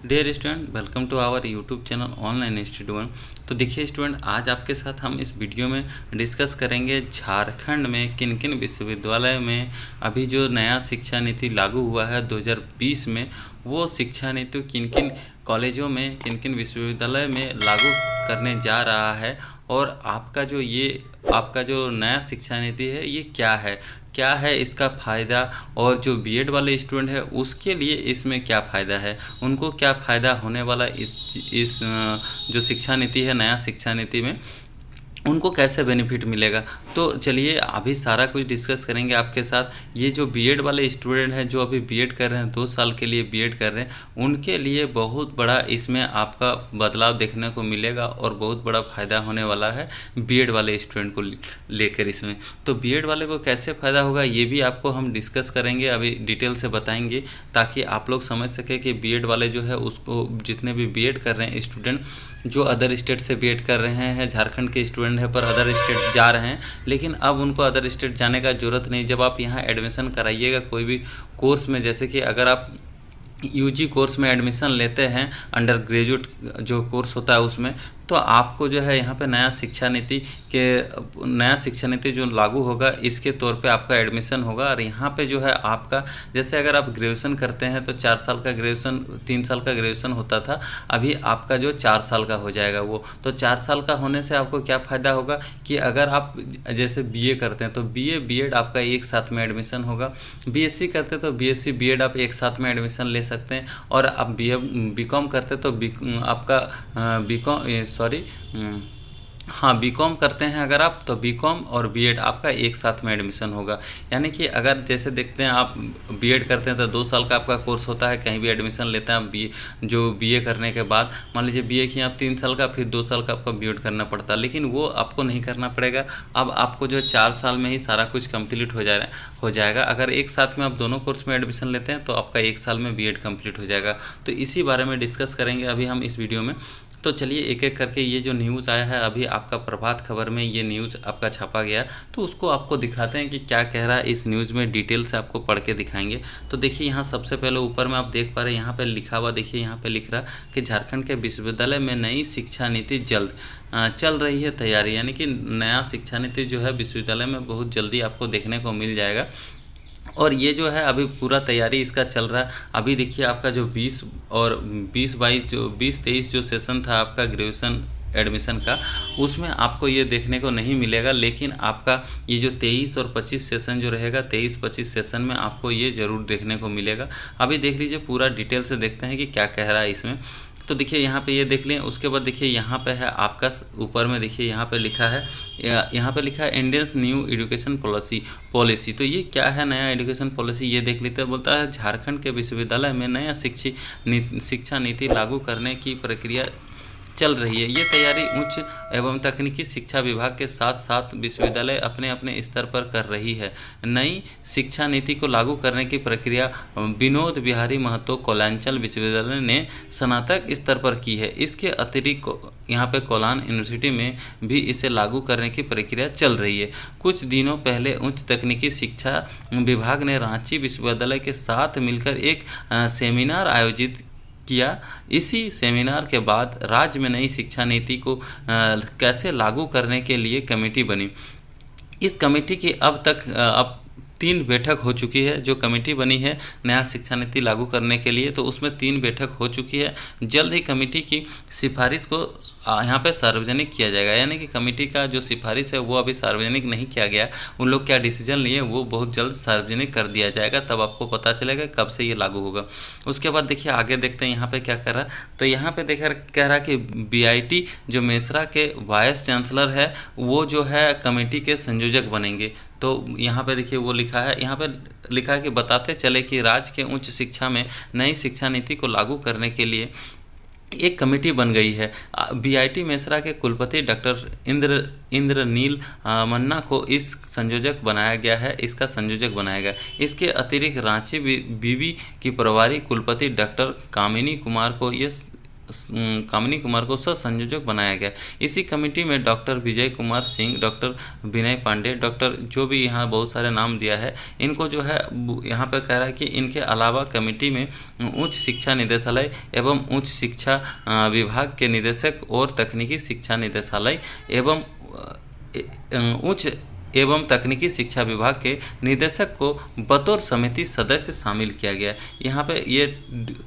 Dear student, welcome to our YouTube channel online institute. तो देखिए student, आज आपके साथ हम इस वीडियो में डिस्कस करेंगे झारखंड में किन किन विश्वविद्यालय में अभी जो नया शिक्षा नीति लागू हुआ है 2020 में, वो शिक्षा नीति किन किन कॉलेजों में, किन किन विश्वविद्यालय में लागू करने जा रहा है, और आपका जो नया शिक्षा नीति है ये क्या है इसका फ़ायदा, और जो बीएड वाले स्टूडेंट है उसके लिए इसमें क्या फ़ायदा है, उनको क्या फ़ायदा होने वाला इस जो शिक्षा नीति है, नया शिक्षा नीति में उनको कैसे बेनिफिट मिलेगा। तो चलिए अभी सारा कुछ डिस्कस करेंगे आपके साथ। ये जो बीएड वाले स्टूडेंट हैं, जो अभी बीएड कर रहे हैं, 2 साल के लिए बीएड कर रहे हैं, उनके लिए बहुत बड़ा इसमें आपका बदलाव देखने को मिलेगा और बहुत बड़ा फ़ायदा होने वाला है बीएड वाले स्टूडेंट को लेकर इसमें। तो बीएड वाले को कैसे फ़ायदा होगा ये भी आपको हम डिस्कस करेंगे, अभी डिटेल से बताएंगे, ताकि आप लोग समझ सकें कि बीएड वाले जो है उसको, जितने भी बीएड कर रहे हैं स्टूडेंट, जो अदर स्टेट से बीएड कर रहे हैं, झारखंड के स्टूडेंट हैं पर अदर स्टेट जा रहे हैं, लेकिन अब उनको अदर स्टेट जाने का ज़रूरत नहीं। जब आप यहाँ एडमिशन कराइएगा कोई भी कोर्स में, जैसे कि अगर आप यूजी कोर्स में एडमिशन लेते हैं, अंडर ग्रेजुएट जो कोर्स होता है उसमें, तो आपको जो है यहाँ पे नया शिक्षा नीति जो लागू होगा इसके तौर पे आपका एडमिशन होगा। और यहाँ पे जो है आपका, जैसे अगर आप ग्रेजुएशन करते हैं तो 4 साल का ग्रेजुएशन, 3 साल का ग्रेजुएशन होता था, अभी आपका जो 4 साल का हो जाएगा वो। तो 4 साल का होने से आपको क्या फ़ायदा होगा कि अगर आप जैसे बीए करते हैं तो बीएड आपका एक साथ में एडमिशन होगा, बीएससी करते हैं तो बीएससी बीएड आप एक साथ में एडमिशन ले सकते हैं, और आप बीकॉम करते तो आपका बीकॉम करते हैं अगर आप, तो बीकॉम और बीएड आपका एक साथ में एडमिशन होगा। यानी कि अगर जैसे देखते हैं आप बीएड करते हैं तो 2 साल का आपका कोर्स होता है, कहीं भी एडमिशन लेते हैं आप जो बीए करने के बाद, मान लीजिए बीए किए आप 3 साल का, फिर 2 साल का आपका बीएड करना पड़ता है, लेकिन वो आपको नहीं करना पड़ेगा। अब आपको जो 4 साल में ही सारा कुछ कंप्लीट हो जाएगा। अगर एक साथ में आप दोनों कोर्स में एडमिशन लेते हैं तो आपका 1 साल में बीएड कंप्लीट हो जाएगा। तो इसी बारे में डिस्कस करेंगे अभी हम इस वीडियो में। तो चलिए एक एक करके, ये जो न्यूज़ आया है अभी आपका प्रभात खबर में, ये न्यूज़ आपका छापा गया, तो उसको आपको दिखाते हैं कि क्या कह रहा है इस न्यूज़ में, डिटेल से आपको पढ़ के दिखाएंगे। तो देखिए यहाँ सबसे पहले ऊपर में आप देख पा रहे हैं, यहाँ पे लिखा हुआ, देखिए यहाँ पे लिख रहा कि झारखंड के विश्वविद्यालय में नई शिक्षा नीति जल्द चल रही है तैयारी। यानी कि नया शिक्षा नीति जो है विश्वविद्यालय में बहुत जल्दी आपको देखने को मिल जाएगा, और ये जो है अभी पूरा तैयारी इसका चल रहा है। अभी देखिए आपका जो 20 और 20-22 जो 20-23 जो सेशन था आपका ग्रेजुएशन एडमिशन का, उसमें आपको ये देखने को नहीं मिलेगा, लेकिन आपका ये जो 23 और 25 सेशन जो रहेगा, 23-25 सेशन में आपको ये ज़रूर देखने को मिलेगा। अभी देख लीजिए, पूरा डिटेल से देखते हैं कि क्या कह रहा है इसमें। तो देखिए यहाँ पे ये देख लें, उसके बाद देखिए यहाँ पे है आपका ऊपर में, देखिए यहाँ पे लिखा है, यहाँ पे लिखा है इंडियंस न्यू एजुकेशन पॉलिसी। तो ये क्या है नया एजुकेशन पॉलिसी, ये देख लेते हैं। बोलता है झारखंड के विश्वविद्यालय में नया शिक्षा नीति लागू करने की प्रक्रिया चल रही है। ये तैयारी उच्च एवं तकनीकी शिक्षा विभाग के साथ साथ विश्वविद्यालय अपने अपने स्तर पर कर रही है। नई शिक्षा नीति को लागू करने की प्रक्रिया विनोद बिहारी महतो कोलांचल विश्वविद्यालय ने स्नातक स्तर पर की है। इसके अतिरिक्त यहाँ पे कोलान यूनिवर्सिटी में भी इसे लागू करने की प्रक्रिया चल रही है। कुछ दिनों पहले उच्च तकनीकी शिक्षा विभाग ने रांची विश्वविद्यालय के साथ मिलकर एक सेमिनार आयोजित किया। इसी सेमिनार के बाद राज्य में नई शिक्षा नीति को कैसे लागू करने के लिए कमेटी बनी। इस कमेटी की अब 3 बैठक हो चुकी है। जो कमेटी बनी है नया शिक्षा नीति लागू करने के लिए, तो उसमें 3 बैठक हो चुकी है। जल्द ही कमेटी की सिफारिश को यहाँ पे सार्वजनिक किया जाएगा। यानी कि कमेटी का जो सिफारिश है वो अभी सार्वजनिक नहीं किया गया, उन लोग क्या डिसीजन लिए वो बहुत जल्द सार्वजनिक कर दिया जाएगा, तब आपको पता चलेगा कब से ये लागू होगा। उसके बाद देखिए आगे देखते हैं यहाँ पे क्या कर रहा है। तो यहाँ पे कह रहा है कि बीआईटी जो मेसरा के वाइस चांसलर है, वो जो है कमेटी के संयोजक बनेंगे। तो यहाँ पे देखिए वो लिखा है, यहाँ पे लिखा है कि बताते चले कि राज्य के उच्च शिक्षा में नई शिक्षा नीति को लागू करने के लिए एक कमेटी बन गई है। बीआईटी मेसरा के कुलपति डॉक्टर इंद्रनील मन्ना को इसका संयोजक बनाया गया। इसके अतिरिक्त रांची विवि की प्रभारी कुलपति डॉक्टर कामिनी कुमार को ये कामिनी कुमार को सह संयोजक बनाया गया। इसी कमेटी में डॉक्टर विजय कुमार सिंह, डॉक्टर विनय पांडे, डॉक्टर जो भी यहाँ बहुत सारे नाम दिया है, इनको जो है यहाँ पे कह रहा है कि इनके अलावा कमेटी में उच्च शिक्षा निदेशालय एवं उच्च शिक्षा विभाग के निदेशक और तकनीकी शिक्षा निदेशालय एवं उच्च एवं तकनीकी शिक्षा विभाग के निदेशक को बतौर समिति सदस्य शामिल किया गया। यहाँ पे ये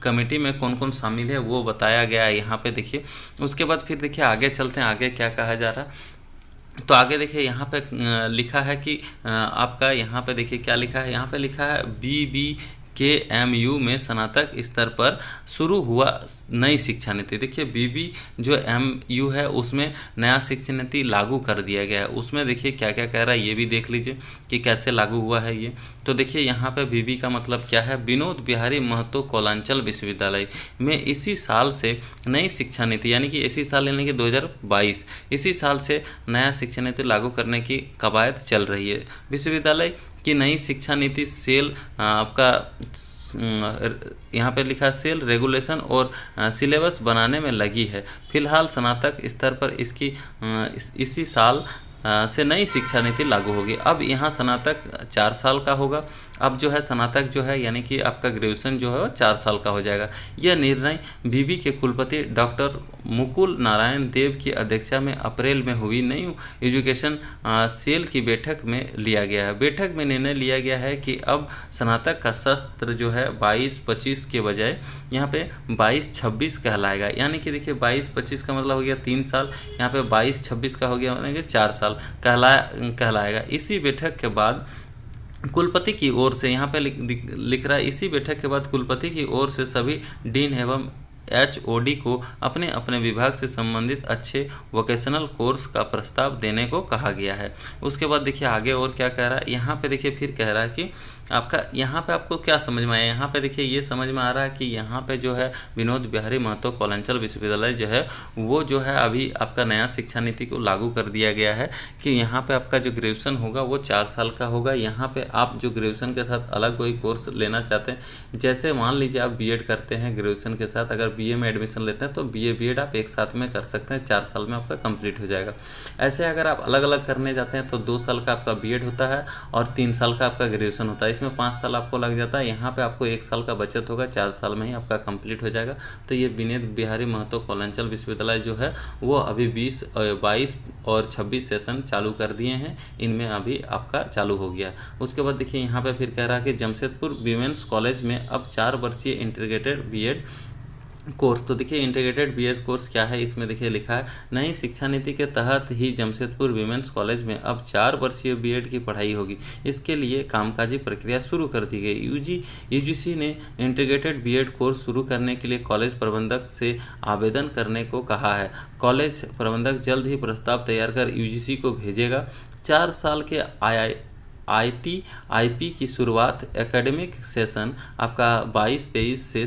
कमेटी में कौन कौन शामिल है वो बताया गया है यहाँ पे देखिए। उसके बाद फिर देखिए आगे चलते हैं, आगे क्या कहा जा रहा है। तो आगे देखिए यहाँ पे लिखा है कि आपका यहाँ पे देखिए क्या लिखा है, यहाँ पे लिखा है BBKMU में स्नातक स्तर पर शुरू हुआ नई शिक्षा नीति। देखिए BB जो MU है उसमें नया शिक्षा नीति लागू कर दिया गया है। उसमें देखिए क्या क्या कह रहा है ये भी देख लीजिए कि कैसे लागू हुआ है ये। तो देखिए यहाँ पे BB का मतलब क्या है, विनोद बिहारी महतो कौलांचल विश्वविद्यालय में इसी साल से नई शिक्षा नीति, यानी कि इसी साल यानी कि 2022 इसी साल से नया शिक्षा नीति लागू करने की कवायद चल रही है। विश्वविद्यालय की नई शिक्षा नीति सेल आपका यहाँ पे लिखा सेल रेगुलेशन और सिलेबस बनाने में लगी है। फिलहाल स्नातक स्तर पर इसकी इसी साल से नई शिक्षा नीति लागू होगी। अब यहाँ स्नातक 4 साल का होगा। अब जो है स्नातक जो है यानी कि आपका ग्रेजुएशन जो है वो 4 साल का हो जाएगा। यह निर्णय BB के कुलपति डॉक्टर मुकुल नारायण देव की अध्यक्षता में अप्रैल में हुई नई एजुकेशन सेल की बैठक में लिया गया है। बैठक में निर्णय लिया गया है कि अब स्नातक का सत्र जो है 22-25 के बजाय यहाँ पे 22-26 कहलाएगा। यानी कि देखिए 22-25 का मतलब हो गया 3 साल, यहाँ पे 22-26 का हो गया यानी कि 4 साल कहलाएगा। इसी बैठक के बाद कुलपति की ओर से यहाँ पे लिख रहा है, इसी बैठक के बाद कुलपति की ओर से सभी डीन एवं HOD को अपने अपने विभाग से संबंधित अच्छे वोकेशनल कोर्स का प्रस्ताव देने को कहा गया है। उसके बाद देखिए आगे और क्या कह रहा है, यहाँ पे देखिए फिर कह रहा है कि आपका यहाँ पे आपको क्या समझ में आया। यहाँ पे देखिए ये समझ में आ रहा है कि यहाँ पे जो है विनोद बिहारी महतो कौलांचल विश्वविद्यालय जो है वो जो है अभी आपका नया शिक्षा नीति को लागू कर दिया गया है कि यहाँ पे आपका जो ग्रेजुएशन होगा वो 4 साल का होगा। यहाँ पे आप जो ग्रेजुएशन के साथ अलग कोई कोर्स लेना चाहते हैं, जैसे मान लीजिए आप BEd करते हैं ग्रेजुएशन के साथ, अगर BA में एडमिशन लेते हैं तो BA BEd आप एक साथ में कर सकते हैं, 4 साल में आपका कंप्लीट हो जाएगा। ऐसे अगर आप अलग अलग करने जाते हैं तो 2 साल का आपका BEd होता है और 3 साल का आपका ग्रेजुएशन होता है। इसमें 5 साल आपको लग जाता है। यहाँ पे आपको 1 साल का बचत होगा, 4 साल में ही आपका कंप्लीट हो जाएगा। तो ये विनोद बिहारी महतो कौलांचल विश्वविद्यालय जो है वो अभी 22 और 26 सेशन चालू कर दिए हैं, इनमें अभी आपका चालू हो गया। उसके बाद देखिए यहाँ पे फिर कह रहा है कि जमशेदपुर वीमेंस कॉलेज में अब 4 वर्षीय इंटीग्रेटेड BEd कोर्स। तो देखिए इंटीग्रेटेड BEd कोर्स क्या है, इसमें देखिए लिखा है नई शिक्षा नीति के तहत ही जमशेदपुर वीमेंस कॉलेज में अब 4 वर्षीय BEd की पढ़ाई होगी। इसके लिए कामकाजी प्रक्रिया शुरू कर दी गई। UGC ने इंटीग्रेटेड BEd कोर्स शुरू करने के लिए कॉलेज प्रबंधक से आवेदन करने को कहा है। कॉलेज प्रबंधक जल्द ही प्रस्ताव तैयार कर UGC को भेजेगा। 4 साल के IIT-IP की शुरुआत एकेडमिक सेशन आपका 22-23 से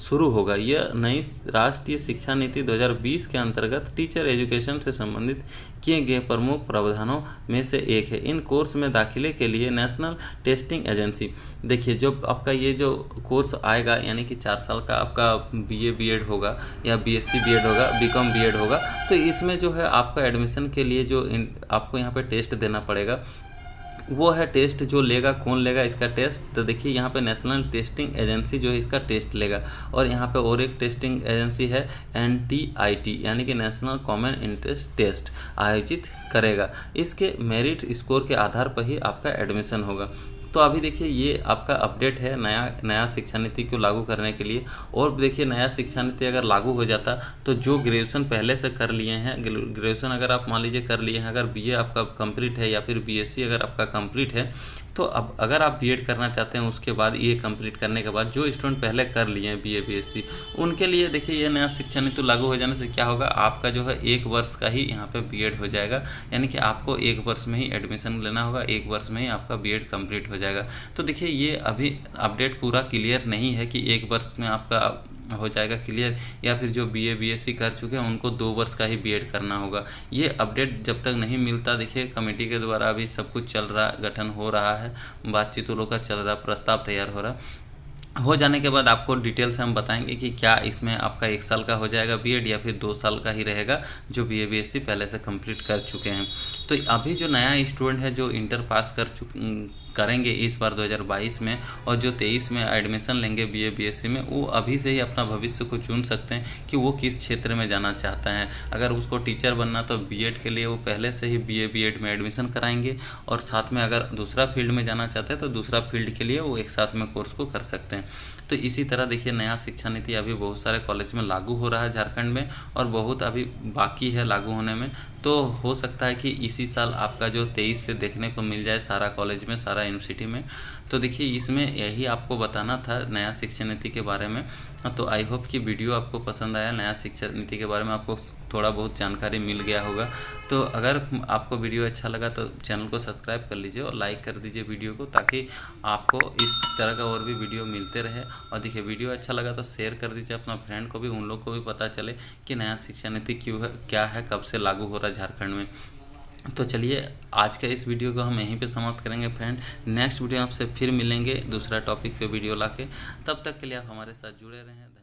शुरू होगा। यह नई राष्ट्रीय शिक्षा नीति 2020 के अंतर्गत टीचर एजुकेशन से संबंधित किए गए प्रमुख प्रावधानों में से एक है। इन कोर्स में दाखिले के लिए नेशनल टेस्टिंग एजेंसी, देखिए जो आपका ये जो कोर्स आएगा यानी कि 4 साल का आपका BA BEd होगा या BSc BEd होगा, BCom BEd होगा, तो इसमें जो है आपका एडमिशन के लिए जो आपको यहाँ पे टेस्ट देना पड़ेगा वो है टेस्ट जो लेगा, कौन लेगा इसका टेस्ट। तो देखिए यहाँ पे नेशनल टेस्टिंग एजेंसी जो है इसका टेस्ट लेगा और यहाँ पे और एक टेस्टिंग एजेंसी है NTIT यानी कि नेशनल कॉमन इंटरेस्ट टेस्ट आयोजित करेगा। इसके मेरिट स्कोर के आधार पर ही आपका एडमिशन होगा। तो अभी देखिए ये आपका अपडेट है नया शिक्षा नीति को लागू करने के लिए। और देखिए नया शिक्षा नीति अगर लागू हो जाता तो जो ग्रेजुएशन पहले से कर लिए हैं, ग्रेजुएशन अगर आप मान लीजिए कर लिए हैं, अगर BA आपका कंप्लीट है या फिर BSc अगर आपका कंप्लीट है, तो अब अगर आप BEd करना चाहते हैं उसके बाद ये कंप्लीट करने के बाद जो स्टूडेंट पहले कर लिए हैं BA BSc उनके लिए देखिए ये नया शिक्षा नीति लागू हो जाने से क्या होगा, आपका जो है 1 वर्ष का ही यहाँ पे BEd हो जाएगा। यानी कि आपको 1 वर्ष में ही एडमिशन लेना होगा, 1 वर्ष में ही आपका BEd कंप्लीट हो जाएगा। तो देखिए ये अभी अपडेट पूरा क्लियर नहीं है कि 1 वर्ष में आपका हो जाएगा क्लियर या फिर जो BA BSc कर चुके हैं उनको 2 वर्ष का ही BEd करना होगा। ये अपडेट जब तक नहीं मिलता, देखिए कमेटी के द्वारा अभी सब कुछ चल रहा, गठन हो रहा है, बातचीत लोग का चल रहा, प्रस्ताव तैयार हो रहा। हो जाने के बाद आपको डिटेल से हम बताएंगे कि क्या इसमें आपका 1 साल का हो जाएगा बीएड या फिर 2 साल का ही रहेगा, जो बीए बीएससी पहले से कंप्लीट कर चुके हैं। तो अभी जो नया स्टूडेंट है जो इंटर पास करेंगे इस बार 2022 में, और जो 23 में एडमिशन लेंगे बीए बीएससी में, वो अभी से ही अपना भविष्य को चुन सकते हैं कि वो किस क्षेत्र में जाना चाहता है। अगर उसको टीचर बनना तो बीएड के लिए वो पहले से ही बीए बीएड में एडमिशन कराएंगे, और साथ में अगर दूसरा फील्ड में जाना चाहते हैं तो दूसरा फील्ड के लिए वो एक साथ में कोर्स को कर सकते हैं। तो इसी तरह देखिए नया शिक्षा नीति अभी बहुत सारे कॉलेज में लागू हो रहा है झारखंड में, और बहुत अभी बाकी है लागू होने में। तो हो सकता है कि इसी साल आपका जो 23 से देखने को मिल जाए सारा कॉलेज में, सारा यूनिवर्सिटी में। तो देखिए इसमें यही आपको बताना था नया शिक्षा नीति के बारे में। तो आई होप कि वीडियो आपको पसंद आया, नया शिक्षा नीति के बारे में आपको थोड़ा बहुत जानकारी मिल गया होगा। तो अगर आपको वीडियो अच्छा लगा तो चैनल को सब्सक्राइब कर लीजिए और लाइक कर दीजिए वीडियो को, ताकि आपको इस तरह का और भी वीडियो मिलते रहे। और देखिए वीडियो अच्छा लगा तो शेयर कर दीजिए अपना फ्रेंड को भी, उन लोग को भी पता चले कि नया शिक्षा नीति क्यों है, क्या है, कब से लागू हो रहा है झारखंड में। तो चलिए आज का इस वीडियो को हम यहीं पे समाप्त करेंगे फ्रेंड। नेक्स्ट वीडियो आपसे फिर मिलेंगे दूसरा टॉपिक पे वीडियो लाके। तब तक के लिए आप हमारे साथ जुड़े रहें।